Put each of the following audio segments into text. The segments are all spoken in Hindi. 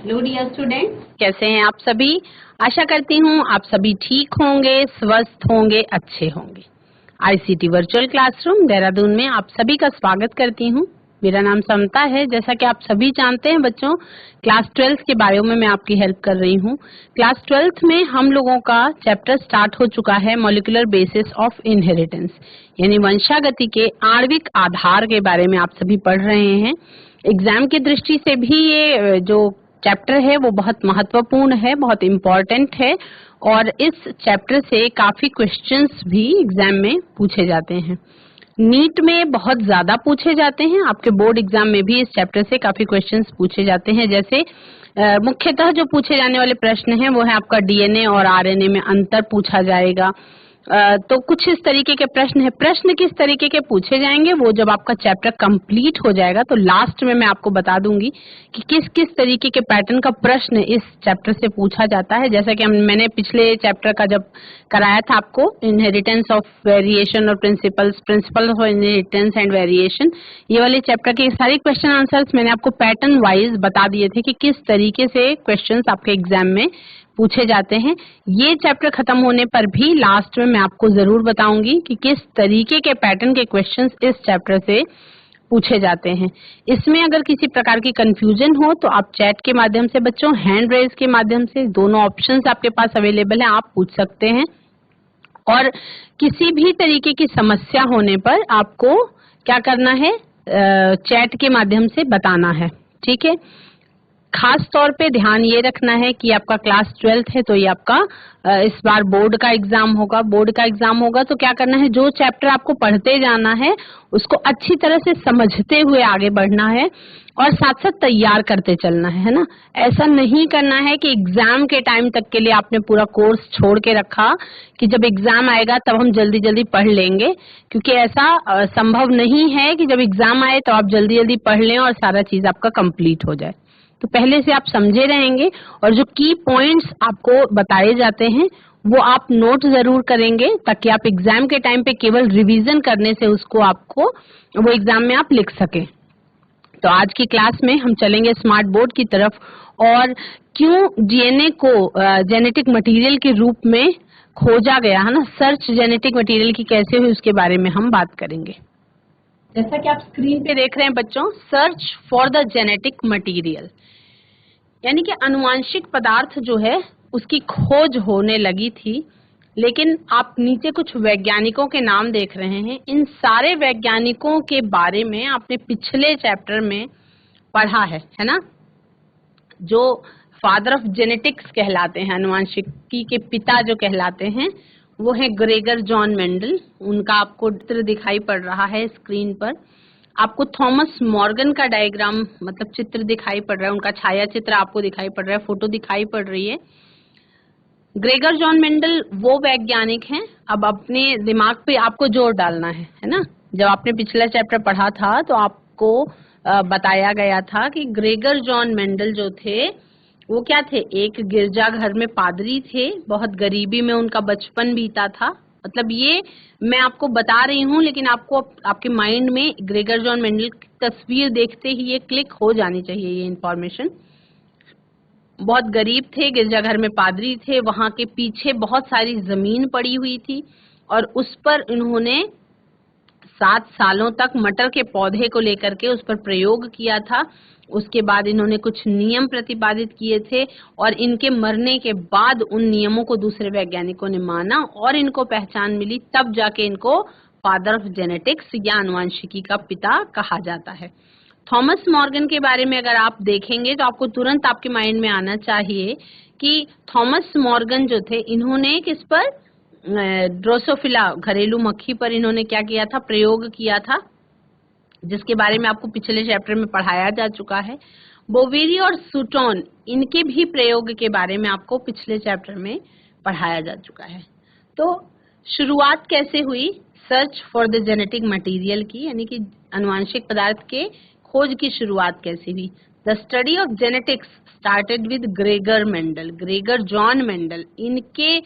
हेलो डियर स्टूडेंट्स, कैसे हैं आप सभी। आशा करती हूँ आप सभी ठीक होंगे, स्वस्थ होंगे, अच्छे होंगे। आईसीटी वर्चुअल क्लासरूम देहरादून में आप सभी का स्वागत करती हूँ। मेरा नाम समता है। जैसा कि आप सभी जानते हैं बच्चों, क्लास 12 के बायो में मैं आपकी हेल्प कर रही हूँ। क्लास 12 में हम लोगों का चैप्टर स्टार्ट हो चुका है मॉलिक्यूलर बेसिस ऑफ इनहेरिटेंस, यानी वंशागति के आणविक आधार के बारे में आप सभी पढ़ रहे हैं। एग्जाम की दृष्टि से भी ये जो चैप्टर है वो बहुत महत्वपूर्ण है, बहुत इम्पोर्टेंट है और इस चैप्टर से काफी क्वेश्चंस भी एग्जाम में पूछे जाते हैं। नीट में बहुत ज्यादा पूछे जाते हैं, आपके बोर्ड एग्जाम में भी इस चैप्टर से काफी क्वेश्चंस पूछे जाते हैं। जैसे मुख्यतः जो पूछे जाने वाले प्रश्न हैं वो है आपका डीएनए और आरएनए में अंतर पूछा जाएगा। तो कुछ इस तरीके के प्रश्न है। प्रश्न किस तरीके के पूछे जाएंगे वो जब आपका चैप्टर कंप्लीट हो जाएगा तो लास्ट में मैं आपको बता दूंगी कि किस किस तरीके के पैटर्न का प्रश्न इस चैप्टर से पूछा जाता है। जैसा कि मैंने पिछले चैप्टर का जब कराया था आपको इनहेरिटेंस ऑफ वेरिएशन और principles of inheritance and variation, ये वाले चैप्टर के सारे क्वेश्चन आंसर्स मैंने आपको पैटर्न वाइज बता दिए थे कि किस तरीके से क्वेश्चंस आपके एग्जाम में पूछे जाते हैं। ये चैप्टर खत्म होने पर भी लास्ट में मैं आपको जरूर बताऊंगी कि किस तरीके के पैटर्न के क्वेश्चंस इस चैप्टर से पूछे जाते हैं। इसमें अगर किसी प्रकार की कंफ्यूजन हो तो आप चैट के माध्यम से बच्चों, हैंड रेज के माध्यम से, दोनों ऑप्शंस आपके पास अवेलेबल है, आप पूछ सकते हैं। और किसी भी तरीके की समस्या होने पर आपको क्या करना है, चैट के माध्यम से बताना है, ठीक है। खास तौर पे ध्यान ये रखना है कि आपका क्लास 12 है तो ये आपका इस बार बोर्ड का एग्जाम होगा। बोर्ड का एग्जाम होगा तो क्या करना है, जो चैप्टर आपको पढ़ते जाना है उसको अच्छी तरह से समझते हुए आगे बढ़ना है और साथ साथ तैयार करते चलना है ना। ऐसा नहीं करना है कि एग्जाम के टाइम तक के लिए आपने पूरा कोर्स छोड़ के रखा कि जब एग्जाम आएगा तब हम जल्दी जल्दी पढ़ लेंगे, क्योंकि ऐसा संभव नहीं है कि जब एग्जाम आए तो आप जल्दी जल्दी पढ़ लें और सारा चीज आपका कंप्लीट हो जाए। तो पहले से आप समझे रहेंगे और जो की पॉइंट्स आपको बताए जाते हैं वो आप नोट जरूर करेंगे ताकि आप एग्जाम के टाइम पे केवल रिवीजन करने से उसको आपको वो एग्जाम में आप लिख सकें। तो आज की क्लास में हम चलेंगे स्मार्ट बोर्ड की तरफ और क्यों डीएनए को जेनेटिक मटेरियल के रूप में खोजा गया है ना, सर्च जेनेटिक मटेरियल की कैसे हुई उसके बारे में हम बात करेंगे। जैसा कि आप स्क्रीन पे देख रहे हैं बच्चों, search for the genetic material यानी कि अनुवांशिक पदार्थ जो है उसकी खोज होने लगी थी। लेकिन आप नीचे कुछ वैज्ञानिकों के नाम देख रहे हैं। इन सारे वैज्ञानिकों के बारे में आपने पिछले चैप्टर में पढ़ा है ना। जो फादर ऑफ जेनेटिक्स कहलाते हैं, अनुवांशिकी के पिता जो कहलाते हैं, वो है ग्रेगर जॉन मेंडल। उनका आपको चित्र दिखाई पड़ रहा है स्क्रीन पर। आपको थॉमस मॉर्गन का डायग्राम मतलब चित्र दिखाई पड़ रहा है, उनका छाया चित्र आपको दिखाई पड़ रहा है, फोटो दिखाई पड़ रही है। ग्रेगर जॉन मेंडल वो वैज्ञानिक हैं। अब अपने दिमाग पे आपको जोर डालना है ना। जब आपने पिछला चैप्टर पढ़ा था तो आपको बताया गया था कि ग्रेगर जॉन मेंडल जो थे वो क्या थे, एक गिरजाघर में पादरी थे। बहुत गरीबी में उनका बचपन बीता था। मतलब ये मैं आपको बता रही हूँ लेकिन आपको आपके माइंड में ग्रेगर जॉन मेंडल की तस्वीर देखते ही ये क्लिक हो जानी चाहिए ये इन्फॉर्मेशन। बहुत गरीब थे, गिरजाघर में पादरी थे, वहां के पीछे बहुत सारी जमीन पड़ी हुई थी और उस पर इन्होंने 7 सालों तक मटर के पौधे को लेकर के उस पर प्रयोग किया था। उसके बाद इन्होंने कुछ नियम प्रतिपादित किए थे और इनके मरने के बाद उन नियमों को दूसरे वैज्ञानिकों ने माना और इनको पहचान मिली। तब जाके इनको फादर ऑफ जेनेटिक्स या अनुवांशिकी का पिता कहा जाता है। थॉमस मॉर्गन के बारे में अगर आप देखेंगे तो आपको तुरंत आपके माइंड में आना चाहिए कि थॉमस मॉर्गन जो थे इन्होंने किस पर, ड्रोसोफिला घरेलू मक्खी पर इन्होंने क्या किया था, प्रयोग किया था, जिसके बारे में आपको पिछले चैप्टर में पढ़ाया जा चुका है। बोवेरी और सूटोन इनके भी प्रयोग के बारे में आपको पिछले चैप्टर में पढ़ाया जा चुका है। तो शुरुआत कैसे हुई search for the genetic material की, यानी कि अनुवांशिक पदार्थ के खोज की शुरुआत कैसे हुई। The study of genetics started with Gregor Mendel, Gregor John Mendel. इनके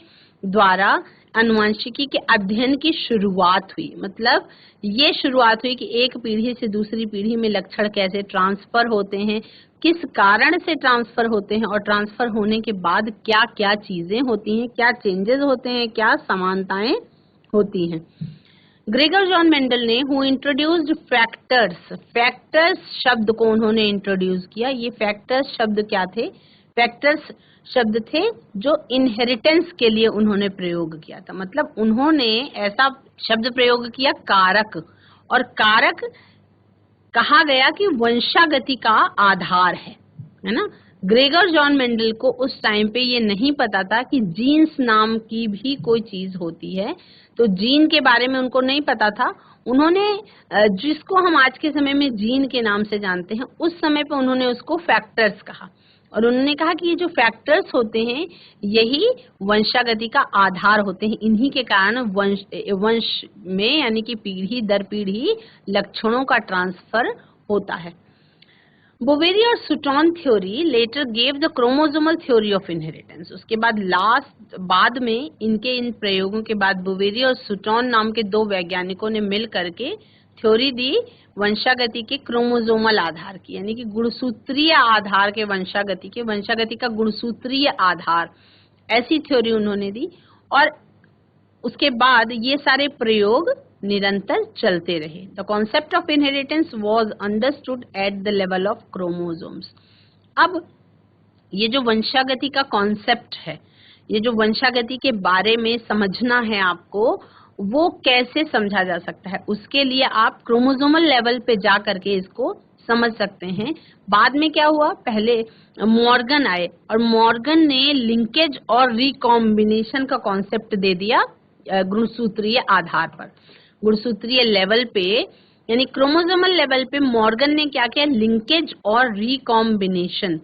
द्वारा अनुवांशिकी के अध्ययन की शुरुआत हुई। मतलब ये शुरुआत हुई कि एक पीढ़ी से दूसरी पीढ़ी में लक्षण कैसे ट्रांसफर होते हैं, किस कारण से ट्रांसफर होते हैं और ट्रांसफर होने के बाद क्या क्या चीजें होती हैं, क्या चेंजेस होते हैं, क्या समानताएं होती हैं। ग्रेगर जॉन मेंडल ने हु इंट्रोड्यूस्ड फैक्टर्स, फैक्टर्स शब्द को उन्होंने इंट्रोड्यूस किया। ये फैक्टर्स शब्द क्या थे? फैक्टर्स शब्द थे जो इनहेरिटेंस के लिए उन्होंने प्रयोग किया था। मतलब उन्होंने ऐसा शब्द प्रयोग किया कारक, और कारक कहा गया कि वंशागति का आधार है ना। ग्रेगर जॉन मेंडल को उस टाइम पे ये नहीं पता था कि जीन्स नाम की भी कोई चीज होती है, तो जीन के बारे में उनको नहीं पता था। उन्होंने जिसको हम आज के समय में जीन के नाम से जानते हैं, उस समय पे उन्होंने उसको फैक्टर्स कहा, और उन्होंने कहा कि ये जो फैक्टर्स होते हैं यही वंशागति का आधार होते हैं। इन्हीं के कारण वंश में यानी कि पीढ़ी दर पीढ़ी लक्षणों का ट्रांसफर होता है। बोवेरी और Sutton theory later gave the chromosomal theory of inheritance. उसके बाद में इनके इन प्रयोगों के बाद बोवेरी और सुटॉन नाम के दो वैज्ञानिकों ने मिल करके थ्योरी दी वंशागति के क्रोमोसोमल आधार की, यानी कि गुणसूत्रीय आधार के वंशागति का गुणसूत्रीय आधार, ऐसी थ्योरी उन्होंने दी। और उसके बाद ये सारे प्रयोग निरंतर चलते रहे। The concept of inheritance was understood at the level of chromosomes. अब ये जो वंशागति का कॉन्सेप्ट है, ये जो वंशागति के बारे में समझना है आपको, वो कैसे समझा जा सकता है, उसके लिए आप क्रोमोसोमल लेवल पे जा करके इसको समझ सकते हैं। बाद में क्या हुआ, पहले मॉर्गन आए और मॉर्गन ने लिंकेज और रिकॉम्बिनेशन का कॉन्सेप्ट दे दिया गुणसूत्रीय आधार पर। गुणसूत्रीय लेवल पे यानी क्रोमोसोमल लेवल पे मॉर्गन ने क्या किया, लिंकेज और रिकॉम्बिनेशन,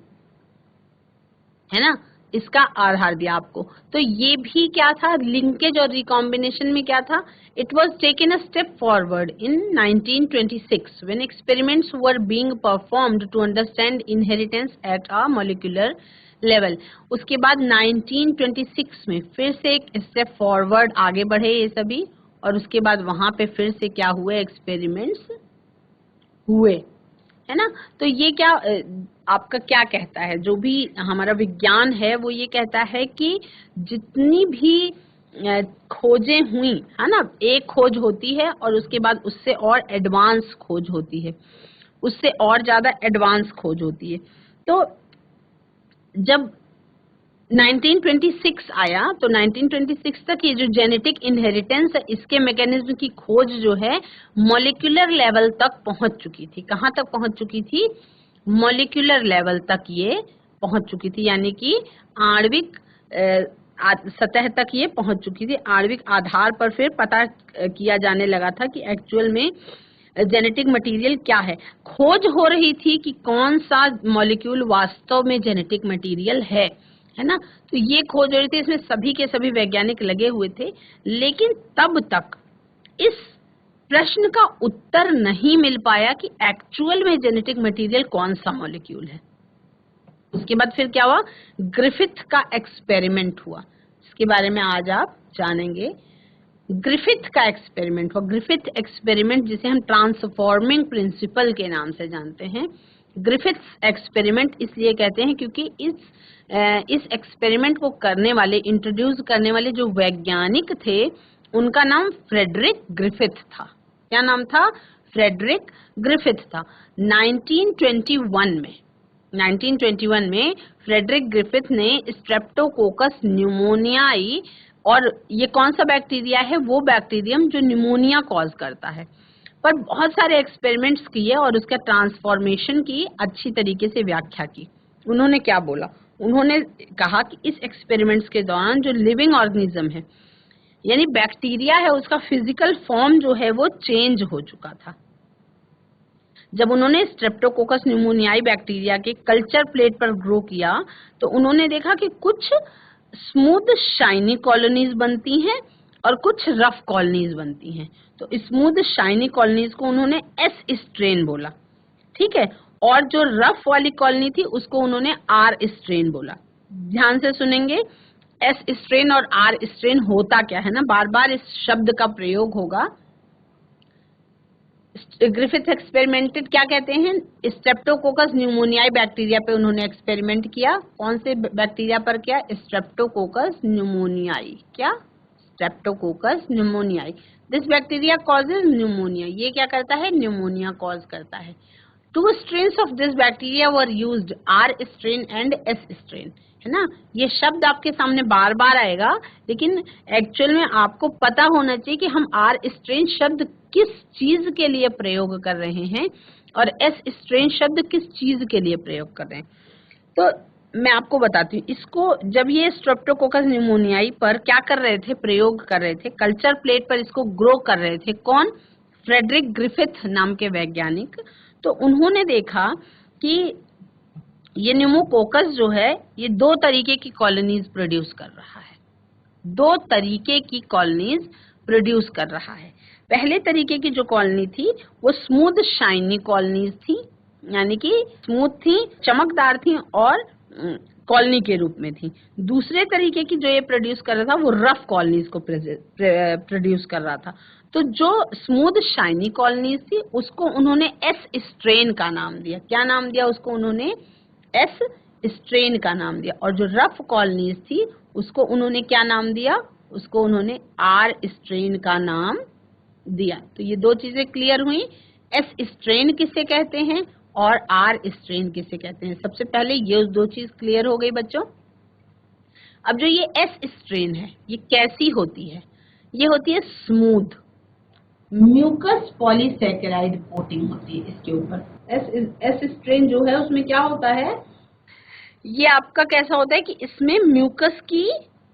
है ना, इसका आधार दिया आपको। तो ये भी क्या था, लिंकेज और रिकॉम्बिनेशन में क्या था, it was taken a step forward in 1926 when experiments were being performed to understand inheritance at a molecular level. उसके बाद 1926 में फिर से एक स्टेप फॉरवर्ड आगे बढ़े ये सभी, और उसके बाद वहां पे फिर से क्या हुए, एक्सपेरिमेंट्स हुए, है ना। तो ये क्या आपका क्या कहता है, जो भी हमारा विज्ञान है वो ये कहता है कि जितनी भी खोजें हुई, है ना, एक खोज होती है और उसके बाद उससे और एडवांस खोज होती है, उससे और ज्यादा एडवांस खोज होती है। तो जब 1926 आया तो 1926 तक ये जो जेनेटिक इनहेरिटेंस है, इसके मैकेनिज्म की खोज जो है मॉलिक्यूलर लेवल तक पहुंच चुकी थी। कहाँ तक पहुंच चुकी थी, मॉलिक्यूलर लेवल तक ये पहुंच चुकी थी, यानी कि आणविक सतह तक ये पहुंच चुकी थी। आणविक आधार पर फिर पता किया जाने लगा था कि एक्चुअल में जेनेटिक मटेरियल क्या है। खोज हो रही थी कि कौन सा मॉलिक्यूल वास्तव में जेनेटिक मटेरियल है ना। तो ये खोज हो रही थी, इसमें सभी के सभी वैज्ञानिक लगे हुए थे, लेकिन तब तक इस प्रश्न का उत्तर नहीं मिल पाया कि एक्चुअल में जेनेटिक मटेरियल कौन सा मॉलिक्यूल है। उसके बाद फिर क्या हुआ, ग्रिफिथ का एक्सपेरिमेंट हुआ, इसके बारे में आज आप जानेंगे। ग्रिफिथ का एक्सपेरिमेंट हुआ, ग्रिफिथ एक्सपेरिमेंट जिसे हम ट्रांसफॉर्मिंग प्रिंसिपल के नाम से जानते हैं। ग्रिफिथ एक्सपेरिमेंट इसलिए कहते हैं क्योंकि इस एक्सपेरिमेंट को करने वाले, इंट्रोड्यूस करने वाले जो वैज्ञानिक थे, उनका नाम फ्रेडरिक ग्रिफिथ था। क्या नाम था, फ्रेडरिक ग्रिफिथ था। 1921 में फ्रेडरिक ग्रिफिथ ने स्ट्रेप्टोकोकस न्यूमोनियाई, और ये कौन सा बैक्टीरिया है, वो बैक्टीरियम जो निमोनिया कॉज करता है, पर बहुत सारे एक्सपेरिमेंट्स किए और उसका ट्रांसफॉर्मेशन की अच्छी तरीके से व्याख्या की। उन्होंने क्या बोला, उन्होंने कहा कि इस एक्सपेरिमेंट्स के दौरान जो लिविंग ऑर्गेनिज्म है यानी बैक्टीरिया है, उसका फिजिकल फॉर्म जो है वो चेंज हो चुका था। जब उन्होंने स्ट्रेप्टोकोकस न्यूमोनियाई बैक्टीरिया के कल्चर प्लेट पर ग्रो किया तो उन्होंने देखा कि कुछ स्मूथ शाइनी कॉलोनीज बनती हैं और कुछ रफ कॉलोनीज बनती हैं। तो स्मूथ शाइनी कॉलोनीज को उन्होंने एस स्ट्रेन बोला, ठीक है, और जो रफ वाली कॉलोनी थी उसको उन्होंने आर स्ट्रेन बोला। ध्यान से सुनेंगे, एस स्ट्रेन और आर स्ट्रेन होता क्या है ना, बार बार इस शब्द का प्रयोग होगा। ग्रिफिथ एक्सपेरिमेंटेड क्या कहते हैं, स्ट्रेप्टोकोकस न्यूमोनियाई बैक्टीरिया पे उन्होंने एक्सपेरिमेंट किया। कौन से बैक्टीरिया पर किया, स्ट्रेप्टोकोकस न्यूमोनियाई। क्या, Streptococcus pneumoniae. This bacteria causes pneumonia, ये क्या करता है, न्यूमोनिया कॉज करता है। Two strains of this bacteria were used, R strain and S strain, है ना। ये शब्द आपके सामने बार बार आएगा, लेकिन एक्चुअल में आपको पता होना चाहिए कि हम आर स्ट्रेन शब्द किस चीज के लिए प्रयोग कर रहे हैं और एस स्ट्रेन शब्द किस चीज के लिए प्रयोग कर रहे हैं। तो मैं आपको बताती हूँ, इसको जब ये स्ट्रेप्टोकोकस न्यूमोनियाई पर क्या कर रहे थे, प्रयोग कर रहे थे, कल्चर प्लेट पर इसको ग्रो कर रहे थे। कौन, फ्रेडरिक ग्रिफिथ नाम के वैज्ञानिक। तो उन्होंने देखा कि ये न्यूमोकोकस जो है ये दो तरीके की कॉलोनीज प्रोड्यूस कर रहा है, दो तरीके की कॉलोनीज प्रोड्यूस कर रहा है। पहले तरीके की जो कॉलोनी थी वो स्मूथ शाइनी कॉलोनीज थी, यानी कि स्मूथ थी, चमकदार थी और कॉलोनी के रूप में थी। दूसरे तरीके की जो ये प्रोड्यूस कर रहा था वो रफ कॉलोनीज को प्रोड्यूस कर रहा था। तो जो स्मूथ शाइनी कॉलोनीज थी उसको उन्होंने एस स्ट्रेन का नाम दिया। क्या नाम दिया उसको उन्होंने, एस स्ट्रेन का नाम दिया। और जो रफ कॉलोनीज थी उसको उन्होंने क्या नाम दिया, उसको उन्होंने आर स्ट्रेन का नाम दिया। तो ये दो चीजें क्लियर हुई, एस स्ट्रेन किसे कहते हैं और आर स्ट्रेन किसे कहते हैं। सबसे पहले ये दो चीज क्लियर हो गई बच्चों। अब जो ये एस स्ट्रेन है ये कैसी होती है, ये होती है स्मूथ म्यूकस पॉलीसैकेराइड कोटिंग होती है इसके ऊपर। एस स्ट्रेन जो है उसमें क्या होता है, ये आपका कैसा होता है कि इसमें म्यूकस की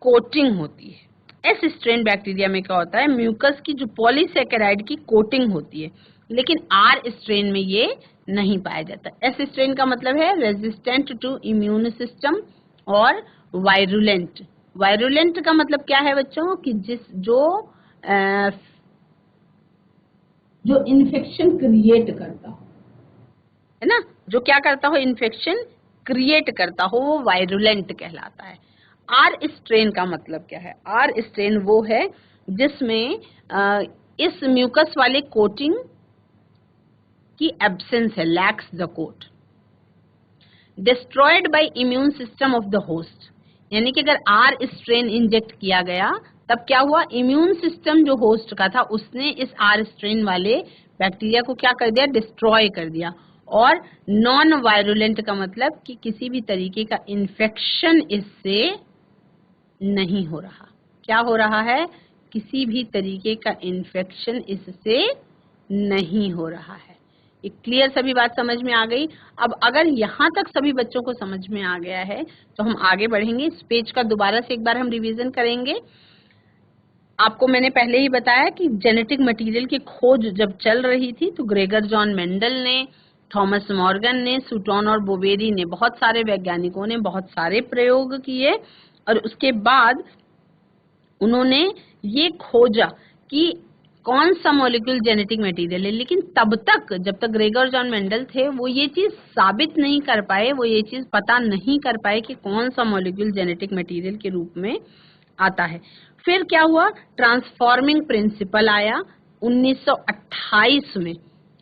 कोटिंग होती है। एस स्ट्रेन बैक्टीरिया में क्या होता है, म्यूकस की जो पॉलीसैकेराइड की कोटिंग होती है, लेकिन आर स्ट्रेन में ये नहीं पाया जाता। एस स्ट्रेन का मतलब है रेजिस्टेंट टू इम्यून सिस्टम और वायरुलेंट। वायरुलेंट का मतलब क्या है बच्चों, कि जो इन्फेक्शन क्रिएट करता हो, है ना, जो क्या करता हो, इन्फेक्शन क्रिएट करता हो, वो वायरुलेंट कहलाता है। आर स्ट्रेन का मतलब क्या है, आर स्ट्रेन वो है जिसमें इस म्यूकस वाले कोटिंग की एब्सेंस है, lacks the coat, destroyed by immune system of the host. यानी कि अगर आर स्ट्रेन इंजेक्ट किया गया तब क्या हुआ, इम्यून सिस्टम जो होस्ट का था उसने इस आर स्ट्रेन वाले बैक्टीरिया को क्या कर दिया, डिस्ट्रॉय कर दिया। और नॉन वायरुलेंट का मतलब कि किसी भी तरीके का इन्फेक्शन इससे नहीं हो रहा। क्या हो रहा है, किसी भी तरीके का इन्फेक्शन इससे नहीं हो रहा है। ये क्लियर, सभी बात समझ में आ गई। अब अगर यहाँ तक सभी बच्चों को समझ में आ गया है तो हम आगे बढ़ेंगे। इस पेज का दोबारा से एक बार हम रिवीजन करेंगे। आपको मैंने पहले ही बताया कि जेनेटिक मटेरियल की खोज जब चल रही थी तो ग्रेगर जॉन मेंडल ने, थॉमस मॉर्गन ने, सूटोन और बोवेरी ने, बहुत सारे वैज्ञानिकों ने बहुत सारे प्रयोग किए और उसके बाद उन्होंने ये खोजा कि कौन सा मॉलिक्यूल जेनेटिक मटेरियल है। लेकिन तब तक, जब तक ग्रेगर जॉन मेंडल थे, वो ये चीज साबित नहीं कर पाए, वो ये चीज पता नहीं कर पाए कि कौन सा मॉलिक्यूल जेनेटिक मटेरियल के रूप में आता है। फिर क्या हुआ, ट्रांसफॉर्मिंग प्रिंसिपल आया 1928 में।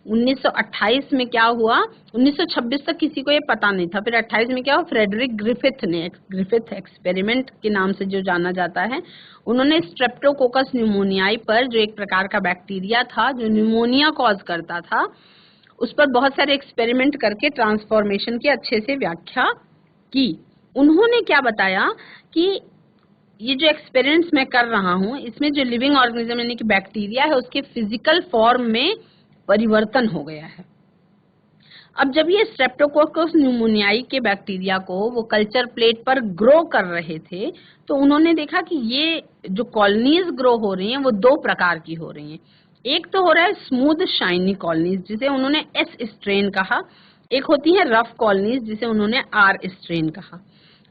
1928 में क्या हुआ, 1926 तक किसी को ये पता नहीं था। फिर 28 में क्या हुआ, फ्रेडरिक ग्रिफिथ ने, ग्रिफिथ एक्सपेरिमेंट के नाम से जो जाना जाता है, उन्होंने स्ट्रेप्टोकोकस न्यूमोनियाई पर, जो एक प्रकार का बैक्टीरिया था जो न्यूमोनिया कॉज करता था, उस पर बहुत सारे एक्सपेरिमेंट करके ट्रांसफॉर्मेशन की अच्छे से व्याख्या की। उन्होंने क्या बताया कि ये जो एक्सपेरिमेंट्स मैं कर रहा हूँ इसमें जो लिविंग ऑर्गेनिज्म यानी कि बैक्टीरिया है उसके फिजिकल फॉर्म में परिवर्तन हो गया है। अब जब ये स्ट्रेप्टोकोकस न्यूमोनियाई के बैक्टीरिया को वो कल्चर प्लेट पर ग्रो कर रहे थे तो उन्होंने देखा कि ये जो कॉलोनीज ग्रो हो रही हैं वो दो प्रकार की हो रही हैं। एक तो हो रहा है स्मूथ शाइनी कॉलोनीज जिसे उन्होंने एस स्ट्रेन कहा, एक होती है रफ कॉलोनीज जिसे उन्होंने आर स्ट्रेन कहा।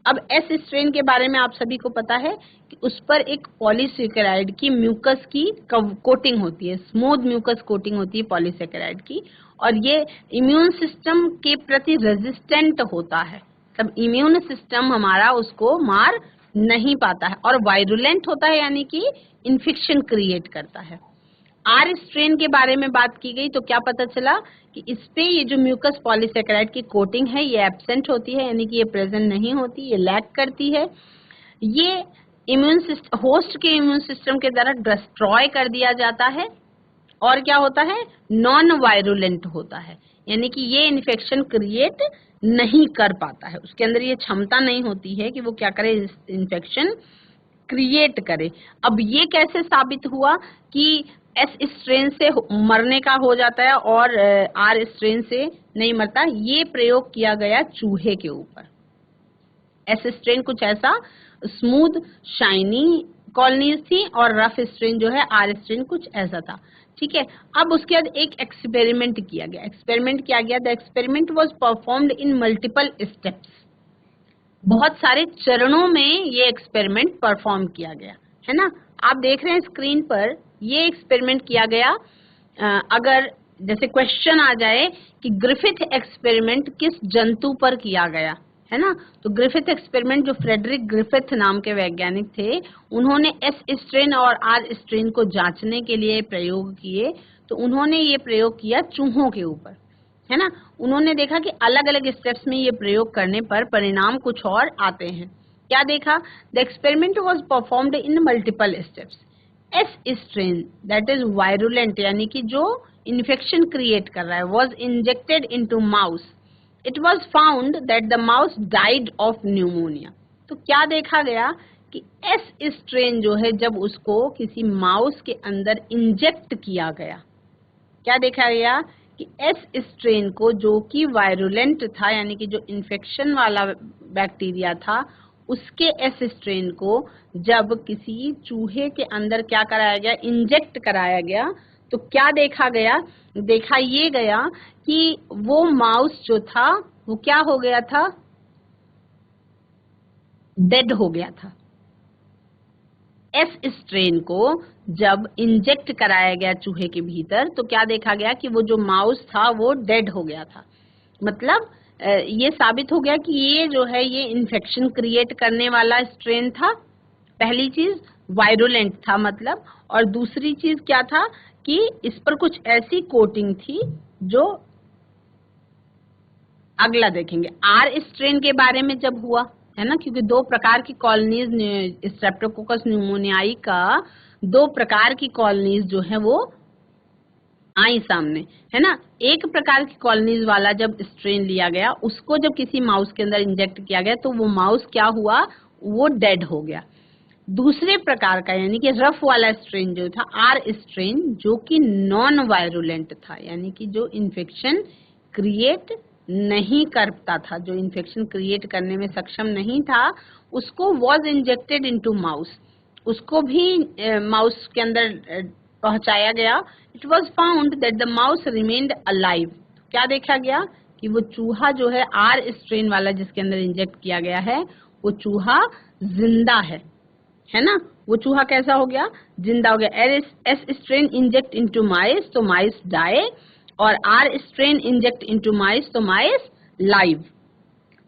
अब एस स्ट्रेन के बारे में आप सभी को पता है कि उस पर एक पॉलीसैकेराइड की म्यूकस की कोटिंग होती है, स्मूथ म्यूकस कोटिंग होती है पॉलीसैकेराइड की, और ये इम्यून सिस्टम के प्रति रेजिस्टेंट होता है। तब इम्यून सिस्टम हमारा उसको मार नहीं पाता है, और वायरुलेंट होता है यानी कि इन्फेक्शन क्रिएट करता है। आर स्ट्रेन के बारे में बात की गई तो क्या पता चला कि इस पे ये जो म्यूकस पॉलीसेकेराइड की कोटिंग है ये एब्सेंट होती है, यानी कि ये प्रेजेंट नहीं होती, ये लैक करती है। ये इम्यून सिस्टम, होस्ट के इम्यून सिस्टम के द्वारा डिस्ट्रॉय कर दिया जाता है, और क्या होता है, नॉन वायरुलेंट होता है, यानी कि ये इन्फेक्शन क्रिएट नहीं कर पाता है, उसके अंदर ये क्षमता नहीं होती है कि वो क्या करे, इन्फेक्शन क्रिएट करे। अब ये कैसे साबित हुआ कि एस स्ट्रेन से मरने का हो जाता है और आर स्ट्रेन से नहीं मरता? ये प्रयोग किया गया चूहे के ऊपर। एस स्ट्रेन कुछ ऐसा स्मूथ शाइनी कॉलोनीज थी और रफ स्ट्रेन जो है आर स्ट्रेन कुछ ऐसा था। ठीक है, अब उसके बाद एक एक्सपेरिमेंट किया गया। The experiment was performed in multiple steps. बहुत सारे चरणों में ये एक्सपेरिमेंट परफॉर्म किया गया है ना। आप देख रहे हैं स्क्रीन पर, ये एक्सपेरिमेंट किया गया। अगर जैसे क्वेश्चन आ जाए कि ग्रिफिथ एक्सपेरिमेंट किस जंतु पर किया गया है ना, तो ग्रिफिथ एक्सपेरिमेंट, जो फ्रेडरिक ग्रिफिथ नाम के वैज्ञानिक थे, उन्होंने एस स्ट्रेन और आर स्ट्रेन को जांचने के लिए प्रयोग किए। तो उन्होंने ये प्रयोग किया चूहों के ऊपर, है ना। उन्होंने देखा कि अलग अलग स्टेप्स में ये प्रयोग करने पर परिणाम कुछ और आते हैं। क्या देखा? The experiment was performed in multiple steps. S strain that is virulent, यानी कि जो इन्फेक्शन क्रिएट कर रहा है, was injected into mouse. It was found that the mouse died of pneumonia. तो क्या देखा गया कि एस स्ट्रेन जो है, जब उसको किसी माउस के अंदर इंजेक्ट किया गया, क्या देखा गया कि एस स्ट्रेन को, जो कि वायरुलेंट था, यानी कि जो इन्फेक्शन वाला बैक्टीरिया था, उसके एस स्ट्रेन को जब किसी चूहे के अंदर क्या कराया गया, इंजेक्ट कराया गया, तो क्या देखा गया? देखा ये गया कि वो माउस जो था वो क्या हो गया था, डेड हो गया था। एस स्ट्रेन को जब इंजेक्ट कराया गया चूहे के भीतर, तो क्या देखा गया कि वो जो माउस था वो डेड हो गया था। मतलब ये साबित हो गया कि ये जो है ये इन्फेक्शन क्रिएट करने वाला स्ट्रेन था। पहली चीज वायरुलेंट था मतलब, और दूसरी चीज क्या था कि इस पर कुछ ऐसी कोटिंग थी जो, अगला देखेंगे आर स्ट्रेन के बारे में जब हुआ है ना, क्योंकि दो प्रकार की कॉलोनीज, स्ट्रेप्टोकोकस न्यूमोनियाई का दो प्रकार की कॉलोनीज जो है वो आई सामने, है ना। एक प्रकार की कॉलोनीज वाला जब स्ट्रेन लिया गया, उसको जब किसी माउस के अंदर इंजेक्ट किया गया, तो वो माउस क्या हुआ, वो डेड हो गया। दूसरे प्रकार का यानी कि रफ वाला स्ट्रेन जो था, आर स्ट्रेन, जो कि नॉन वायरुलेंट था, यानी कि जो इन्फेक्शन क्रिएट नहीं करता था, जो इन्फेक्शन क्रिएट करने में सक्षम नहीं था, उसको वॉज इंजेक्टेड इनटू माउस, उसको भी माउस के अंदर पहुंचाया गया। It was found that the mouse remained alive. क्या देखा गया कि वो चूहा जो है आर स्ट्रेन वाला जिसके अंदर इंजेक्ट किया गया है, वो चूहा जिंदा है ना। वो चूहा कैसा हो गया, जिंदा हो गया। एस स्ट्रेन इंजेक्ट इनटू माइस, तो माइस डाई, और आर स्ट्रेन इंजेक्ट इनटू माइस, तो माइस लाइव।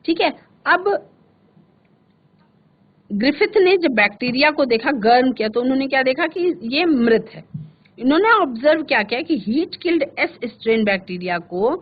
ठीक है, अब ग्रिफिथ ने जब बैक्टीरिया को देखा, गर्म किया, तो उन्होंने क्या देखा कि ये मृत है। इन्होंने ऑब्जर्व क्या किया कि heat killed S strain bacteria को,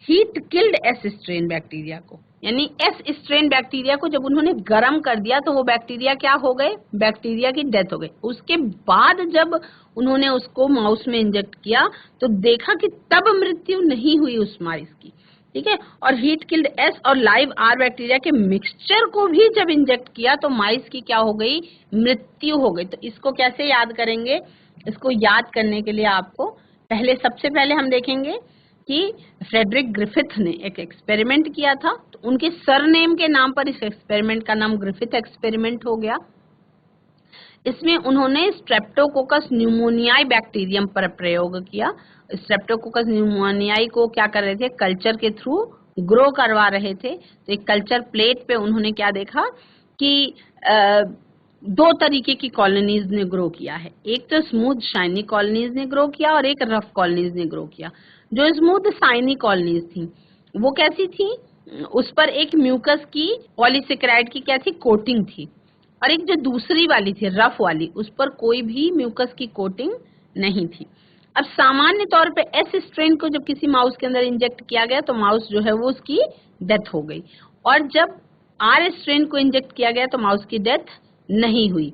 heat killed S strain bacteria को, यानी एस स्ट्रेन बैक्टीरिया को जब उन्होंने गर्म कर दिया तो वो बैक्टीरिया क्या हो गए, बैक्टीरिया की डेथ हो गई। उसके बाद जब उन्होंने उसको माउस में इंजेक्ट किया तो देखा कि तब मृत्यु नहीं हुई उस माइस की। ठीक है, और हीट किल्ड एस और लाइव आर बैक्टीरिया के मिक्सचर को भी जब इंजेक्ट किया तो माइस की क्या हो गई, मृत्यु हो गई। तो इसको कैसे याद करेंगे, इसको याद करने के लिए आपको सबसे पहले हम देखेंगे कि फ्रेडरिक ग्रिफिथ ने एक एक्सपेरिमेंट किया था, तो उनके सरनेम के नाम पर इस एक्सपेरिमेंट का नाम ग्रिफिथ एक्सपेरिमेंट हो गया। इसमें उन्होंने स्ट्रेप्टोकोकस न्यूमोनियाई बैक्टीरियम पर प्रयोग किया। स्ट्रेप्टोकोकस न्यूमोनियाई को क्या कर रहे थे, कल्चर के थ्रू ग्रो करवा रहे थे। तो एक कल्चर प्लेट पे उन्होंने क्या देखा कि दो तरीके की कॉलोनीज ने ग्रो किया है, एक तो स्मूथ शाइनी कॉलोनीज ने ग्रो किया और एक रफ कॉलोनीज ने ग्रो किया। जो स्मूथ शाइनी कॉलोनीज थी वो कैसी थी, उस पर एक म्यूकस की पॉलीसेकेराइड की क्या थी, कोटिंग थी। और एक जो दूसरी वाली थी रफ वाली, उस पर कोई भी म्यूकस की कोटिंग नहीं थी। अब सामान्य तौर पे एस स्ट्रेन को जब किसी माउस के अंदर इंजेक्ट किया गया तो माउस जो है वो उसकी डेथ हो गई, और जब आर स्ट्रेन को इंजेक्ट किया गया तो माउस की डेथ नहीं हुई।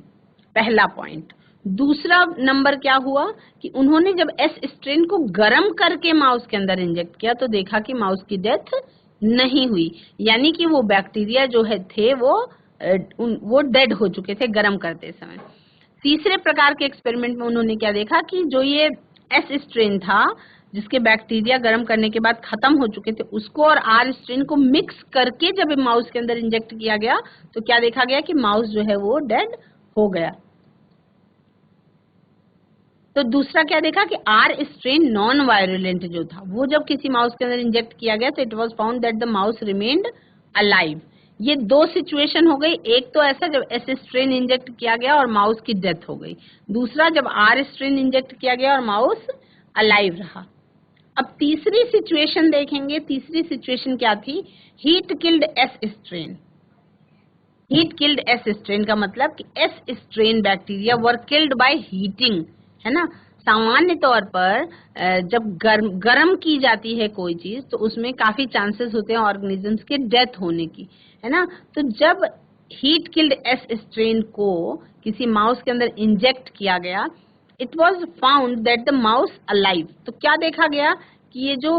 पहला पॉइंट। दूसरा नंबर क्या हुआ कि उन्होंने जब एस स्ट्रेन को गर्म करके माउस के अंदर इंजेक्ट किया तो देखा कि माउस की डेथ नहीं हुई, यानी कि वो बैक्टीरिया जो है थे वो डेड हो चुके थे गर्म करते समय। तीसरे प्रकार के एक्सपेरिमेंट में उन्होंने क्या देखा कि जो ये एस स्ट्रेन था जिसके बैक्टीरिया गर्म करने के बाद खत्म हो चुके थे, उसको और आर स्ट्रेन को मिक्स करके जब माउस के अंदर इंजेक्ट किया गया तो क्या देखा गया कि माउस जो है वो डेड हो गया। तो दूसरा क्या देखा कि आर स्ट्रेन नॉन वायरुलेंट जो था वो जब किसी माउस के अंदर इंजेक्ट किया गया तो it was found that the mouse remained alive. ये दो सिचुएशन हो गई, एक तो ऐसा जब एस स्ट्रेन इंजेक्ट किया गया और माउस की डेथ हो गई, दूसरा जब आर स्ट्रेन इंजेक्ट किया गया और माउस अलाइव रहा। अब तीसरी सिचुएशन देखेंगे। तीसरी सिचुएशन क्या थी? Heat killed S strain. Heat killed S strain का मतलब कि S strain bacteria were killed by heating, है ना। सामान्य तौर पर जब गर्म की जाती है कोई चीज तो उसमें काफी चांसेस होते हैं ऑर्गेनिजम्स के डेथ होने की, है ना। तो जब हीट किल्ड एस स्ट्रेन को किसी माउस के अंदर इंजेक्ट किया गया, it was found that the mouse alive. तो क्या देखा गया कि ये जो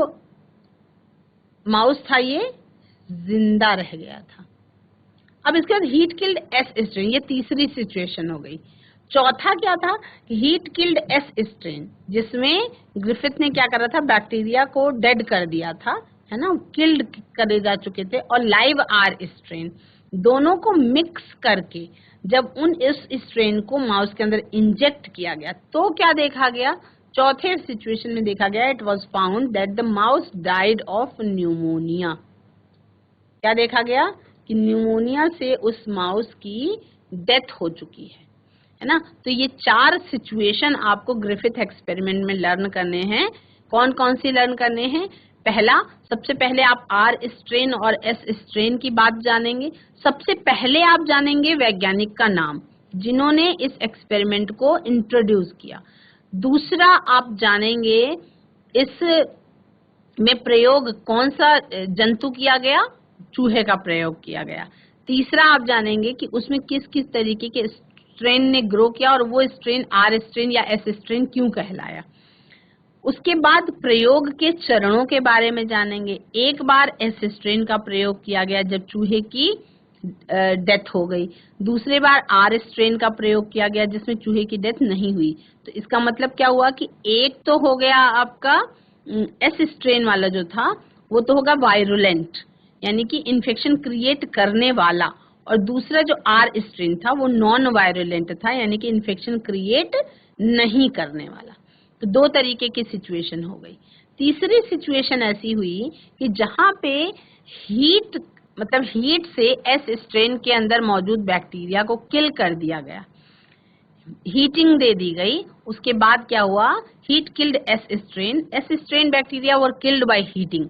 माउस था ये जिंदा रह गया था। अब इसके बाद हीट किल्ड एस स्ट्रेन, ये तीसरी सिचुएशन हो गई। चौथा क्या था? हीट किल्ड एस स्ट्रेन, जिसमें ग्रिफिथ ने क्या करा था? बैक्टीरिया को डेड कर दिया था, है ना, किल्ड करे जा चुके थे। और लाइव आर स्ट्रेन, दोनों को मिक्स करके जब इस स्ट्रेन को माउस के अंदर इंजेक्ट किया गया तो क्या देखा गया? चौथे सिचुएशन में देखा गया it was found that the mouse died of pneumonia. क्या देखा गया कि न्यूमोनिया से उस माउस की डेथ हो चुकी है ना। तो ये चार सिचुएशन आपको ग्रिफिथ एक्सपेरिमेंट में लर्न करने हैं। कौन कौन सी लर्न करने हैं? पहला, सबसे पहले आप आर स्ट्रेन और एस स्ट्रेन की बात जानेंगे। सबसे पहले आप जानेंगे वैज्ञानिक का नाम जिन्होंने इस एक्सपेरिमेंट को इंट्रोड्यूस किया। दूसरा, आप जानेंगे इस में प्रयोग कौन सा जंतु किया गया? चूहे का प्रयोग किया गया। तीसरा, आप जानेंगे कि उसमें किस किस तरीके के स्ट्रेन ने ग्रो किया और वो स्ट्रेन आर स्ट्रेन या एस स्ट्रेन क्यों कहलाया। उसके बाद प्रयोग के चरणों के बारे में जानेंगे। एक बार एस स्ट्रेन का प्रयोग किया गया जब चूहे की डेथ हो गई, दूसरे बार आर स्ट्रेन का प्रयोग किया गया जिसमें चूहे की डेथ नहीं हुई। तो इसका मतलब क्या हुआ कि एक तो हो गया आपका एस स्ट्रेन वाला जो था वो तो होगा वायरुलेंट, यानी कि इन्फेक्शन क्रिएट करने वाला, और दूसरा जो आर स्ट्रेन था वो नॉन वायरुलेंट था, यानी कि इन्फेक्शन क्रिएट नहीं करने वाला। तो दो तरीके की सिचुएशन हो गई। तीसरी सिचुएशन ऐसी हुई कि जहां पे हीट मतलब हीट से एस स्ट्रेन के अंदर मौजूद बैक्टीरिया को किल कर दिया गया, हीटिंग दे दी गई। उसके बाद क्या हुआ? Heat killed S strain bacteria were killed by heating.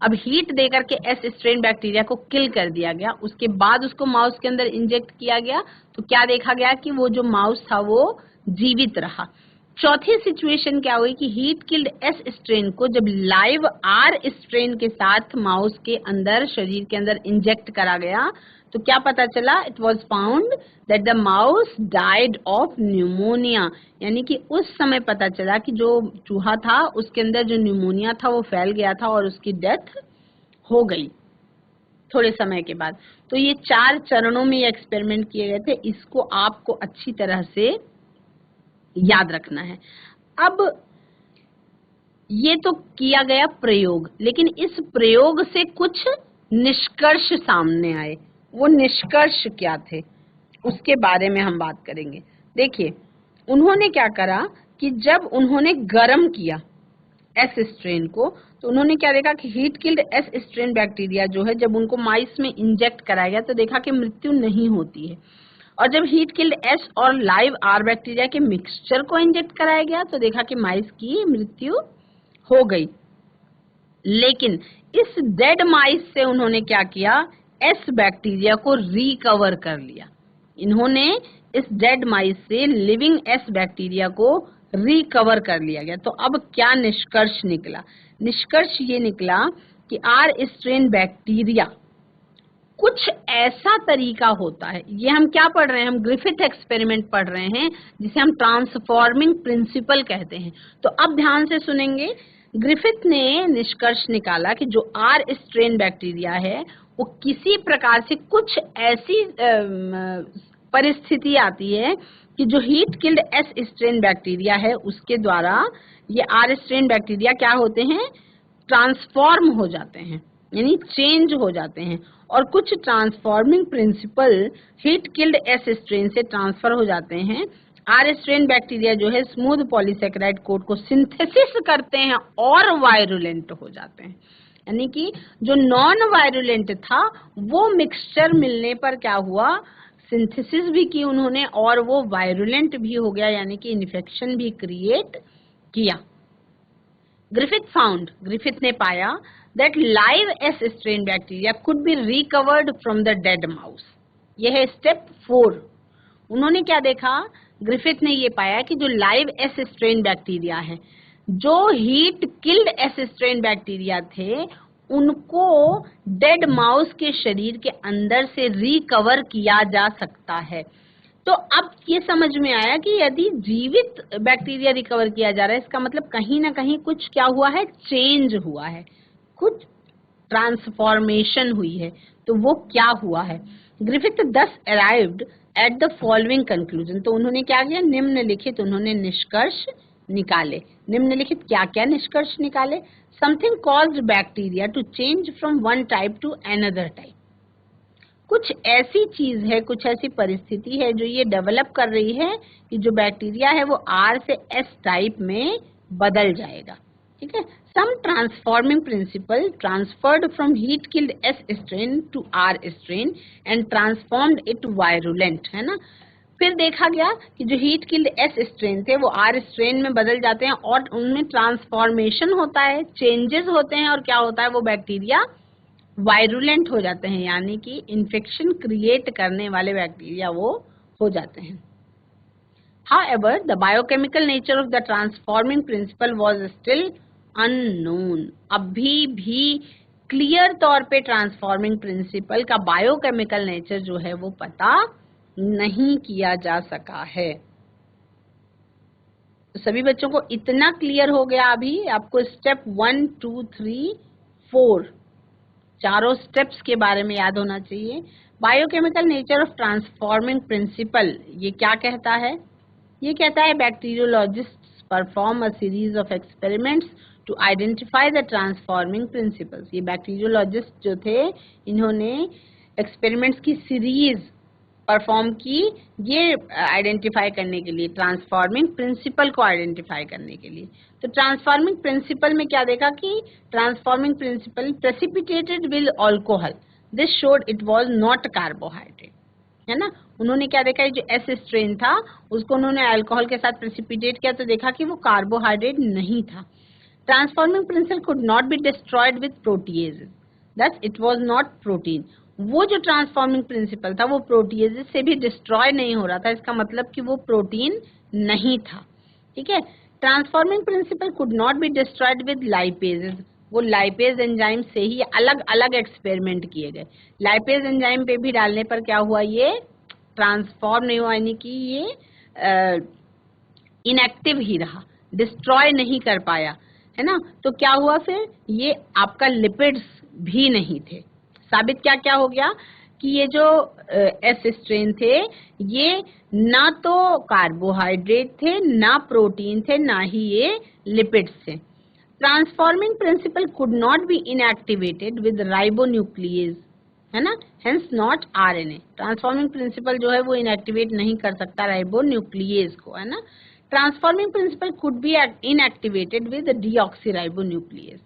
अब हीट देकर के एस स्ट्रेन बैक्टीरिया को किल कर दिया गया। उसके बाद उसको माउस के अंदर इंजेक्ट किया गया तो क्या देखा गया कि वो जो माउस था वो जीवित रहा। चौथी सिचुएशन क्या हुई कि हीट किल्ड एस स्ट्रेन को जब लाइव आर स्ट्रेन के साथ माउस के अंदर शरीर के अंदर इंजेक्ट करा गया तो क्या पता चला? It was found that the mouse died of pneumonia, यानी कि उस समय पता चला कि जो चूहा था उसके अंदर जो न्यूमोनिया था वो फैल गया था और उसकी डेथ हो गई थोड़े समय के बाद। तो ये चार चरणों में ये एक्सपेरिमेंट किए गए थे, इसको आपको अच्छी तरह से याद रखना है। अब ये तो किया गया प्रयोग, लेकिन इस प्रयोग से कुछ निष्कर्ष सामने आए। वो निष्कर्ष क्या थे उसके बारे में हम बात करेंगे। देखिए, उन्होंने क्या करा कि जब उन्होंने गर्म किया एस स्ट्रेन को तो उन्होंने क्या देखा कि heat killed S strain bacteria जो है जब उनको माइस में इंजेक्ट कराया गया तो देखा कि मृत्यु नहीं होती है, और जब हीट किल्ड एस और लाइव आर बैक्टीरिया के मिक्सचर को इंजेक्ट कराया गया तो देखा कि माइस की मृत्यु हो गई। लेकिन इस डेड माइस से उन्होंने क्या किया? एस बैक्टीरिया को रिकवर कर लिया, इन्होंने इस डेड माइस से लिविंग एस बैक्टीरिया को रिकवर कर लिया गया। तो अब क्या निष्कर्ष निकला? निष्कर्ष ये निकला कि आर स्ट्रेन बैक्टीरिया कुछ ऐसा तरीका होता है, ये हम क्या पढ़ रहे हैं, हम ग्रिफिथ एक्सपेरिमेंट पढ़ रहे हैं जिसे हम ट्रांसफॉर्मिंग प्रिंसिपल कहते हैं। तो अब ध्यान से सुनेंगे। ग्रिफिथ ने निष्कर्ष निकाला कि जो आर स्ट्रेन बैक्टीरिया है वो किसी प्रकार से कुछ ऐसी परिस्थिति आती है कि जो heat killed S strain bacteria है उसके द्वारा ये आर स्ट्रेन बैक्टीरिया क्या होते हैं, ट्रांसफॉर्म हो जाते हैं, यानी चेंज हो जाते हैं। और कुछ transforming principle heat killed S strain से ट्रांसफर हो जाते हैं। आर स्ट्रेन बैक्टीरिया जो है स्मूथ पॉलीसेकेराइड कोट को सिंथेसिस करते हैं और वायरुलेंट हो जाते हैं। यानी कि जो नॉन वायरुलेंट था वो मिक्सचर मिलने पर क्या हुआ, सिंथेसिस भी की उन्होंने और वो वायरुलेंट भी हो गया, यानी कि इन्फेक्शन भी क्रिएट किया। ग्रिफिथ ने पाया that live S strain bacteria could be recovered from the dead mouse। यह है स्टेप 4। उन्होंने क्या देखा, ग्रिफिथ ने ये पाया कि जो लाइव एस स्ट्रेन बैक्टीरिया है, जो heat killed S strain bacteria थे, उनको डेड माउस के शरीर के अंदर से रिकवर किया जा सकता है। तो अब ये समझ में आया कि यदि जीवित बैक्टीरिया रिकवर किया जा रहा है, इसका मतलब कहीं ना कहीं कुछ क्या हुआ है, चेंज हुआ है, कुछ ट्रांसफॉर्मेशन हुई है। तो वो क्या हुआ है? Griffith thus arrived at the following conclusion। तो उन्होंने क्या किया, निम्नलिखित उन्होंने निष्कर्ष निकाले। निम्नलिखित क्या क्या निष्कर्ष निकाले? Something caused bacteria to change from one type to another type. कुछ ऐसी चीज है, कुछ ऐसी परिस्थिति है जो ये डेवलप कर रही है कि जो बैक्टीरिया है वो आर से एस टाइप में बदल जाएगा। ठीक है। Some transforming principle transferred from heat killed S strain to R strain and transformed it virulent, है ना। फिर देखा गया कि जो हीट किल्ड एस स्ट्रेन थे वो आर स्ट्रेन में बदल जाते हैं और उनमें ट्रांसफॉर्मेशन होता है, चेंजेस होते हैं और क्या होता है, वो बैक्टीरिया वायरुलेंट हो जाते हैं, यानी कि इन्फेक्शन क्रिएट करने वाले बैक्टीरिया वो हो जाते हैं। However, the biochemical nature of the transforming principle was still unknown। अभी भी क्लियर तौर पे ट्रांसफॉर्मिंग प्रिंसिपल का बायोकेमिकल नेचर जो है वो पता नहीं किया जा सका है। तो सभी बच्चों को इतना क्लियर हो गया। अभी आपको स्टेप 1, 2, 3, 4 चारों स्टेप्स के बारे में याद होना चाहिए। Biochemical nature of transforming principle ये क्या कहता है? ये कहता है bacteriologists perform a series of experiments to identify the transforming principles. ये बैक्टीरियोलॉजिस्ट जो थे इन्होंने एक्सपेरिमेंट्स की सीरीज परफॉर्म की, ये आइडेंटिफाई करने के लिए, ट्रांसफॉर्मिंग प्रिंसिपल को आइडेंटिफाई करने के लिए। तो ट्रांसफॉर्मिंग प्रिंसिपल में क्या देखा कि transforming principle precipitated with alcohol, this showed it was not carbohydrate, है ना। उन्होंने क्या देखा, जो एस स्ट्रेन था उसको उन्होंने अल्कोहल के साथ प्रेसिपिटेट किया तो देखा कि वो कार्बोहाइड्रेट नहीं था। Transforming principle could not be destroyed with proteases, that it was not protein. वो जो ट्रांसफॉर्मिंग प्रिंसिपल था वो प्रोटीएजेस से भी डिस्ट्रॉय नहीं हो रहा था, इसका मतलब कि वो प्रोटीन नहीं था। ठीक है। Transforming principle could not be destroyed with lipases. वो लाइपेज एंजाइम से ही अलग अलग एक्सपेरिमेंट किए गए। लाइपेज एंजाइम पे भी डालने पर क्या हुआ, ये ट्रांसफॉर्म नहीं हुआ, यानी कि ये इनएक्टिव ही रहा, डिस्ट्रॉय नहीं कर पाया, है ना। तो क्या हुआ फिर, ये आपका लिपिड्स भी नहीं थे। साबित क्या क्या हो गया कि ये जो एस स्ट्रेन थे ये ना तो कार्बोहाइड्रेट थे, ना प्रोटीन थे, ना ही ये लिपिड्स थे। Transforming principle could not be inactivated with ribonuclease, है ना, hence not RNA. Transforming principle जो है वो इनएक्टिवेट नहीं कर सकता राइबोन्यूक्लियेज को, है ना। Transforming principle could be inactivated with deoxyribonuclease.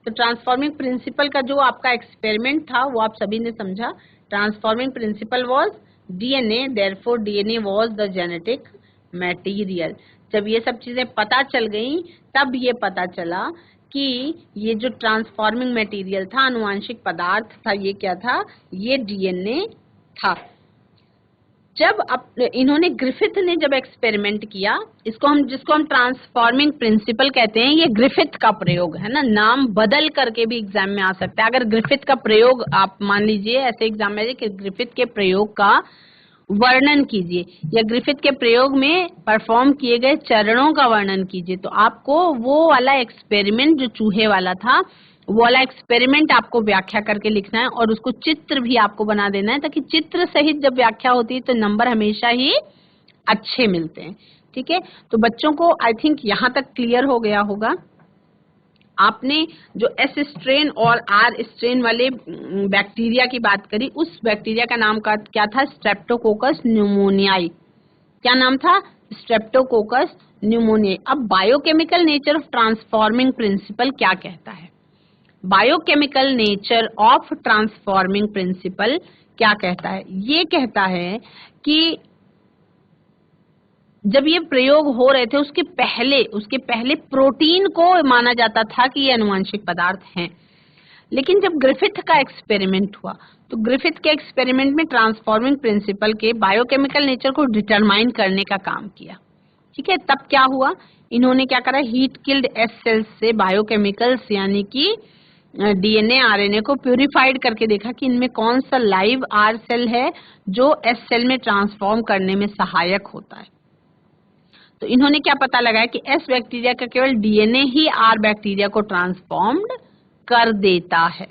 तो ट्रांसफॉर्मिंग प्रिंसिपल का जो आपका एक्सपेरिमेंट था वो आप सभी ने समझा। Transforming principle was DNA, therefore DNA was the genetic material. जब ये सब चीजें पता चल गई तब ये पता चला कि ये जो ट्रांसफॉर्मिंग मटेरियल था, आनुवांशिक पदार्थ था, ये क्या था, ये डीएनए था। इन्होंने ग्रिफिथ ने जब एक्सपेरिमेंट किया, जिसको हम ट्रांसफॉर्मिंग प्रिंसिपल कहते हैं, ये ग्रिफिथ का प्रयोग है ना, नाम बदल करके भी एग्जाम में आ सकता है। अगर ग्रिफिथ का प्रयोग आप मान लीजिए ऐसे एग्जाम में कि ग्रिफिथ के प्रयोग का वर्णन कीजिए या ग्रिफिथ के प्रयोग में परफॉर्म किए गए चरणों का वर्णन कीजिए, तो आपको वो वाला एक्सपेरिमेंट जो चूहे वाला था, वो वाला एक्सपेरिमेंट आपको व्याख्या करके लिखना है और उसको चित्र भी आपको बना देना है, ताकि चित्र सहित जब व्याख्या होती है तो नंबर हमेशा ही अच्छे मिलते हैं। ठीक है, तो बच्चों को आई थिंक यहाँ तक क्लियर हो गया होगा। आपने जो एस स्ट्रेन और आर स्ट्रेन वाले बैक्टीरिया की बात करी, उस बैक्टीरिया का नाम क्या था? Streptococcus pneumoniae. क्या नाम था? Streptococcus pneumoniae. अब biochemical nature of transforming principal क्या कहता है? Biochemical nature of transforming principal क्या कहता है? ये कहता है कि जब ये प्रयोग हो रहे थे उसके पहले प्रोटीन को माना जाता था कि ये आनुवंशिक पदार्थ हैं, लेकिन जब ग्रिफिथ का एक्सपेरिमेंट हुआ तो ग्रिफिथ के एक्सपेरिमेंट में ट्रांसफॉर्मिंग प्रिंसिपल के बायोकेमिकल नेचर को डिटरमाइन करने का काम किया। ठीक है, तब क्या हुआ? इन्होंने क्या करा? हीट किल्ड एस सेल्स से बायोकेमिकल्स यानी कि डीएनए आरएनए को प्यूरिफाइड करके देखा कि इनमें कौन सा लाइव आर सेल है जो एस सेल में ट्रांसफॉर्म करने में सहायक होता है। तो इन्होंने क्या पता लगाया कि एस बैक्टीरिया का केवल डीएनए ही आर बैक्टीरिया को ट्रांसफॉर्म्ड कर देता है।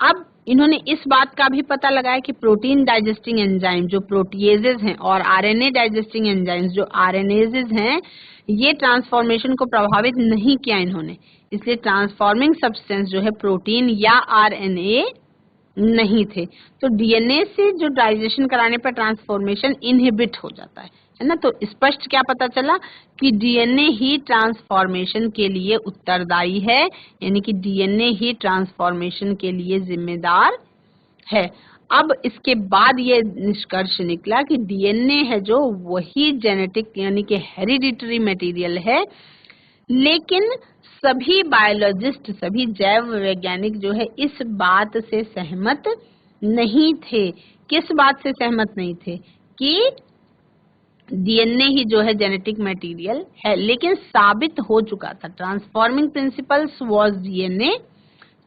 अब इन्होंने इस बात का भी पता लगाया कि प्रोटीन डाइजेस्टिंग एंजाइम जो प्रोटीएजेस हैं और आरएनए डाइजेस्टिंग एंजाइम्स जो आरएनएजेस हैं, ये ट्रांसफॉर्मेशन को प्रभावित नहीं किया इन्होंने, इसलिए ट्रांसफॉर्मिंग सब्सटेंस जो है प्रोटीन या आरएनए नहीं थे। तो डीएनए से जो डाइजेशन कराने पर ट्रांसफॉर्मेशन इनहिबिट हो जाता है ना। तो स्पष्ट क्या पता चला कि डीएनए ही ट्रांसफॉर्मेशन के लिए उत्तरदायी है, यानी कि डीएनए ही ट्रांसफॉर्मेशन के लिए जिम्मेदार है। अब इसके बाद ये निष्कर्ष निकला कि डीएनए है जो वही जेनेटिक यानी कि हेरिडिटरी मटेरियल है, लेकिन सभी बायोलॉजिस्ट, सभी जैव वैज्ञानिक जो है इस बात से सहमत नहीं थे। किस बात से सहमत नहीं थे? कि डीएनए ही जो है जेनेटिक मटेरियल है, लेकिन साबित हो चुका था। Transforming principles was DNA,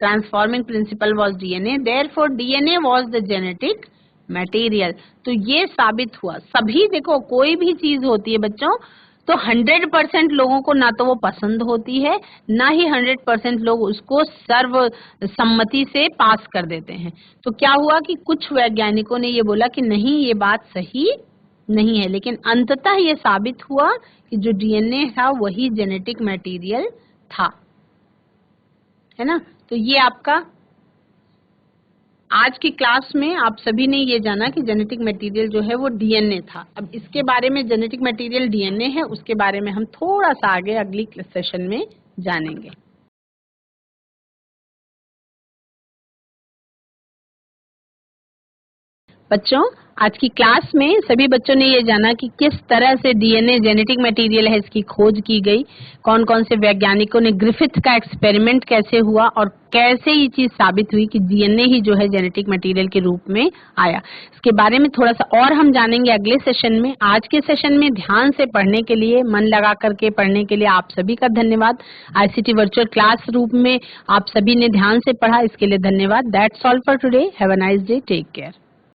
transforming principle was DNA, therefore DNA was the genetic material. तो ये साबित हुआ। सभी देखो, कोई भी चीज होती है बच्चों, तो 100% लोगों को ना तो वो पसंद होती है, ना ही 100% लोग उसको सर्वसम्मति से पास कर देते हैं। तो क्या हुआ कि कुछ वैज्ञानिकों ने ये बोला कि नहीं, ये बात सही नहीं है, लेकिन अंततः ये साबित हुआ कि जो डीएनए था वही जेनेटिक मटेरियल था, है ना। तो ये आपका आज की क्लास में आप सभी ने ये जाना कि जेनेटिक मटेरियल जो है वो डीएनए था। अब इसके बारे में, जेनेटिक मटेरियल डीएनए है, उसके बारे में हम थोड़ा सा आगे अगली सेशन में जानेंगे। बच्चों, आज की क्लास में सभी बच्चों ने ये जाना कि किस तरह से डीएनए जेनेटिक मटेरियल है, इसकी खोज की गई, कौन कौन से वैज्ञानिकों ने, ग्रिफिथ का एक्सपेरिमेंट कैसे हुआ और कैसे ये चीज साबित हुई कि डीएनए ही जो है जेनेटिक मटेरियल के रूप में आया। इसके बारे में थोड़ा सा और हम जानेंगे अगले सेशन में। आज के सेशन में ध्यान से पढ़ने के लिए, मन लगा करके पढ़ने के लिए आप सभी का धन्यवाद। आईसीटी वर्चुअल क्लास रूप में आप सभी ने ध्यान से पढ़ा, इसके लिए धन्यवाद। That's all for today. Have a nice day. Take care.